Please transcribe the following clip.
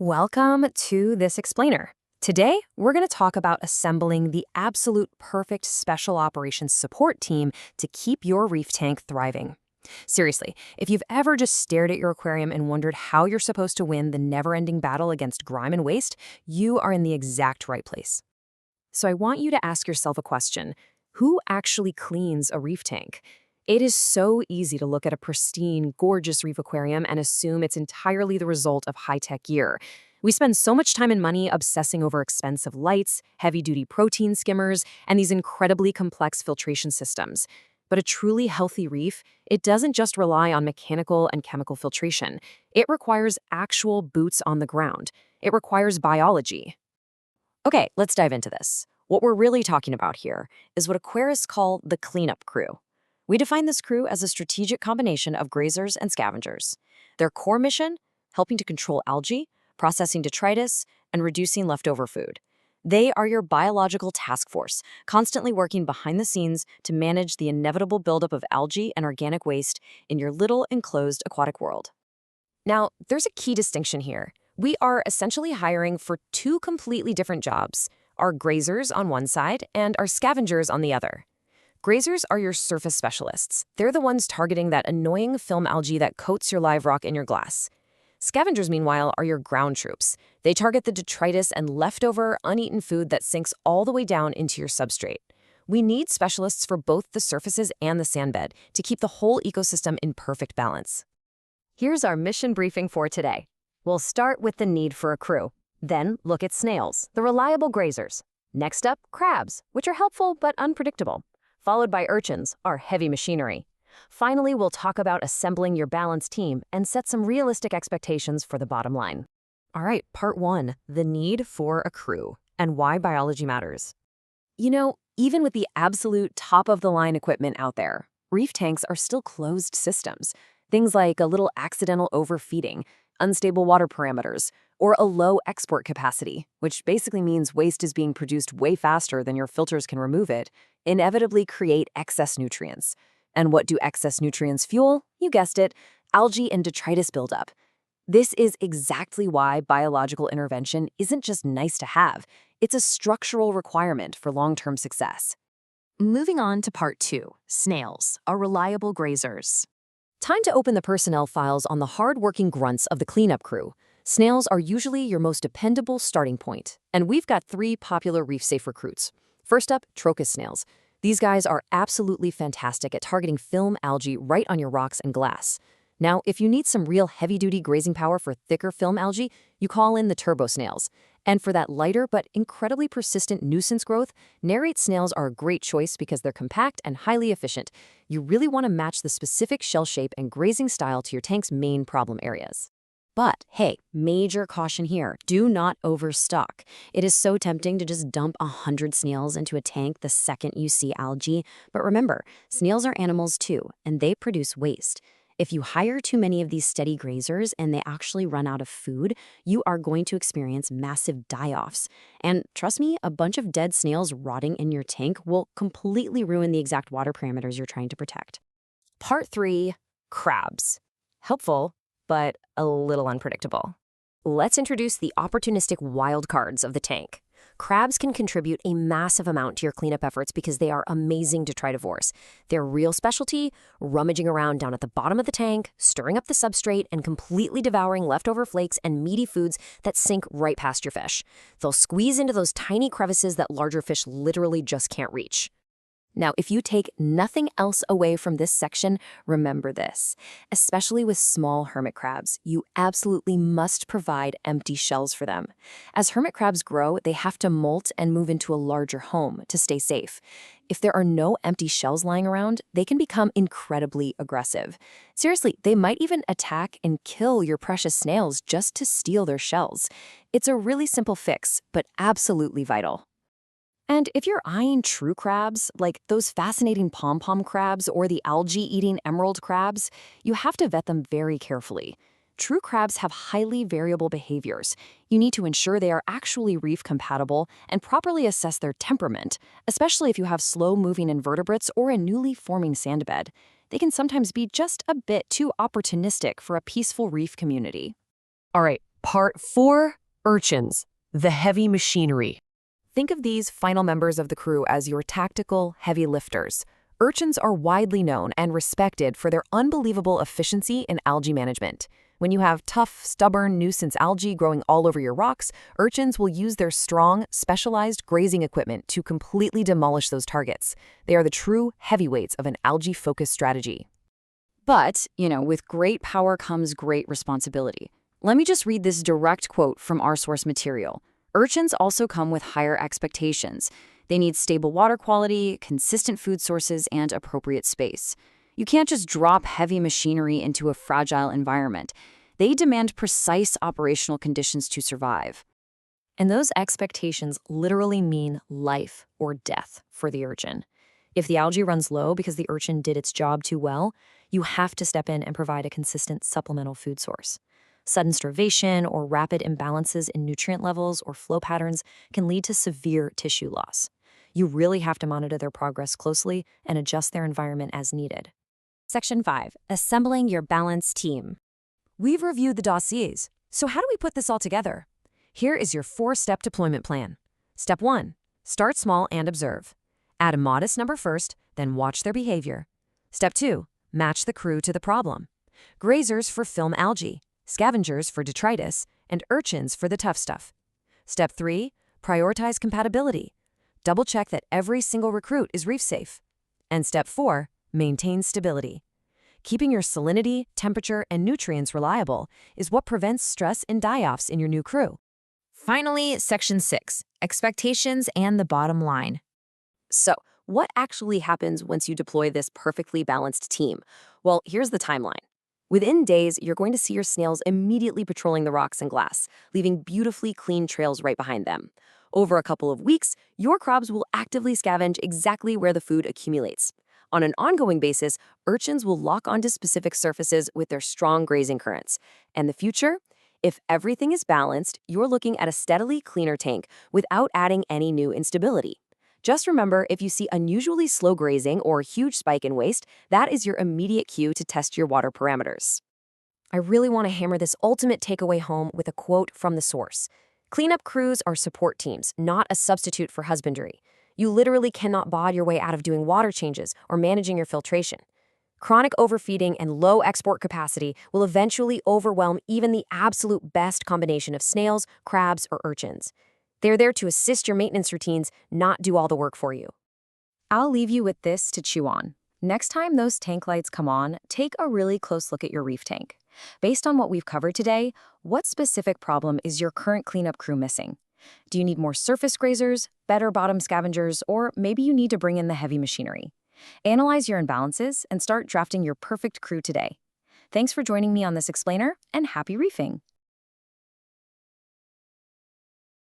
Welcome to this explainer. Today, we're going to talk about assembling the absolute perfect special operations support team to keep your reef tank thriving. Seriously, if you've ever just stared at your aquarium and wondered how you're supposed to win the never-ending battle against grime and waste, you are in the exact right place. So I want you to ask yourself a question. Who actually cleans a reef tank? It is so easy to look at a pristine, gorgeous reef aquarium and assume it's entirely the result of high-tech gear. We spend so much time and money obsessing over expensive lights, heavy-duty protein skimmers, and these incredibly complex filtration systems. But a truly healthy reef, it doesn't just rely on mechanical and chemical filtration. It requires actual boots on the ground. It requires biology. Okay, let's dive into this. What we're really talking about here is what aquarists call the cleanup crew. We define this crew as a strategic combination of grazers and scavengers. Their core mission? Helping to control algae, processing detritus, and reducing leftover food. They are your biological task force, constantly working behind the scenes to manage the inevitable buildup of algae and organic waste in your little enclosed aquatic world. Now, there's a key distinction here. We are essentially hiring for two completely different jobs, our grazers on one side and our scavengers on the other. Grazers are your surface specialists. They're the ones targeting that annoying film algae that coats your live rock in your glass. Scavengers, meanwhile, are your ground troops. They target the detritus and leftover, uneaten food that sinks all the way down into your substrate. We need specialists for both the surfaces and the sandbed to keep the whole ecosystem in perfect balance. Here's our mission briefing for today. We'll start with the need for a crew. Then look at snails, the reliable grazers. Next up, crabs, which are helpful but unpredictable. Followed by urchins, our heavy machinery. Finally, we'll talk about assembling your balanced team and set some realistic expectations for the bottom line. All right, part one, the need for a crew and why biology matters. You know, even with the absolute top-of-the-line equipment out there, reef tanks are still closed systems. Things like a little accidental overfeeding, unstable water parameters, or a low export capacity, which basically means waste is being produced way faster than your filters can remove it, inevitably create excess nutrients. And what do excess nutrients fuel? You guessed it, algae and detritus buildup. This is exactly why biological intervention isn't just nice to have, it's a structural requirement for long-term success. Moving on to part two, snails, our reliable grazers. Time to open the personnel files on the hard-working grunts of the cleanup crew. Snails are usually your most dependable starting point, and we've got three popular reef-safe recruits. First up, Trochus snails. These guys are absolutely fantastic at targeting film algae right on your rocks and glass. Now, if you need some real heavy-duty grazing power for thicker film algae, you call in the turbo snails. And for that lighter but incredibly persistent nuisance growth, narrate snails are a great choice because they're compact and highly efficient. You really want to match the specific shell shape and grazing style to your tank's main problem areas. But hey, major caution here, do not overstock. It is so tempting to just dump 100 snails into a tank the second you see algae. But remember, snails are animals too, and they produce waste. If you hire too many of these steady grazers and they actually run out of food, you are going to experience massive die-offs. And trust me, a bunch of dead snails rotting in your tank will completely ruin the exact water parameters you're trying to protect. Part three, crabs. Helpful, but a little unpredictable. Let's introduce the opportunistic wild cards of the tank. Crabs can contribute a massive amount to your cleanup efforts because they are amazing detritivores. Their real specialty, rummaging around down at the bottom of the tank, stirring up the substrate, and completely devouring leftover flakes and meaty foods that sink right past your fish. They'll squeeze into those tiny crevices that larger fish literally just can't reach. Now, if you take nothing else away from this section, remember this. Especially with small hermit crabs, you absolutely must provide empty shells for them. As hermit crabs grow, they have to molt and move into a larger home to stay safe. If there are no empty shells lying around, they can become incredibly aggressive. Seriously, they might even attack and kill your precious snails just to steal their shells. It's a really simple fix, but absolutely vital. And if you're eyeing true crabs, like those fascinating pom-pom crabs or the algae-eating emerald crabs, you have to vet them very carefully. True crabs have highly variable behaviors. You need to ensure they are actually reef-compatible and properly assess their temperament, especially if you have slow-moving invertebrates or a newly forming sandbed. They can sometimes be just a bit too opportunistic for a peaceful reef community. All right, Part 4, Urchins, the heavy machinery. Think of these final members of the crew as your tactical, heavy lifters. Urchins are widely known and respected for their unbelievable efficiency in algae management. When you have tough, stubborn, nuisance algae growing all over your rocks, urchins will use their strong, specialized grazing equipment to completely demolish those targets. They are the true heavyweights of an algae-focused strategy. But, with great power comes great responsibility. Let me just read this direct quote from our source material. Urchins also come with higher expectations. They need stable water quality, consistent food sources, and appropriate space. You can't just drop heavy machinery into a fragile environment. They demand precise operational conditions to survive. And those expectations literally mean life or death for the urchin. If the algae runs low because the urchin did its job too well, you have to step in and provide a consistent supplemental food source. Sudden starvation or rapid imbalances in nutrient levels or flow patterns can lead to severe tissue loss. You really have to monitor their progress closely and adjust their environment as needed. Section 5. Assembling your balanced team. We've reviewed the dossiers, so how do we put this all together? Here is your 4-step deployment plan. Step 1. Start small and observe. Add a modest number first, then watch their behavior. Step 2. Match the crew to the problem. Grazers for film algae, scavengers for detritus, and urchins for the tough stuff. Step 3. Prioritize compatibility. Double-check that every single recruit is reef-safe. And Step 4. Maintain stability. Keeping your salinity, temperature, and nutrients reliable is what prevents stress and die-offs in your new crew. Finally, Section 6. Expectations and the bottom line. So, what actually happens once you deploy this perfectly balanced team? Well, here's the timeline. Within days, you're going to see your snails immediately patrolling the rocks and glass, leaving beautifully clean trails right behind them. Over a couple of weeks, your crabs will actively scavenge exactly where the food accumulates. On an ongoing basis, urchins will lock onto specific surfaces with their strong grazing currents. And the future? If everything is balanced, you're looking at a steadily cleaner tank without adding any new instability. Just remember, if you see unusually slow grazing or a huge spike in waste, that is your immediate cue to test your water parameters. I really want to hammer this ultimate takeaway home with a quote from the source. Cleanup crews are support teams, not a substitute for husbandry. You literally cannot bod your way out of doing water changes or managing your filtration. Chronic overfeeding and low export capacity will eventually overwhelm even the absolute best combination of snails, crabs, or urchins. They're there to assist your maintenance routines, not do all the work for you. I'll leave you with this to chew on. Next time those tank lights come on, take a really close look at your reef tank. Based on what we've covered today, what specific problem is your current cleanup crew missing? Do you need more surface grazers, better bottom scavengers, or maybe you need to bring in the heavy machinery? Analyze your imbalances and start drafting your perfect crew today. Thanks for joining me on this explainer, and happy reefing!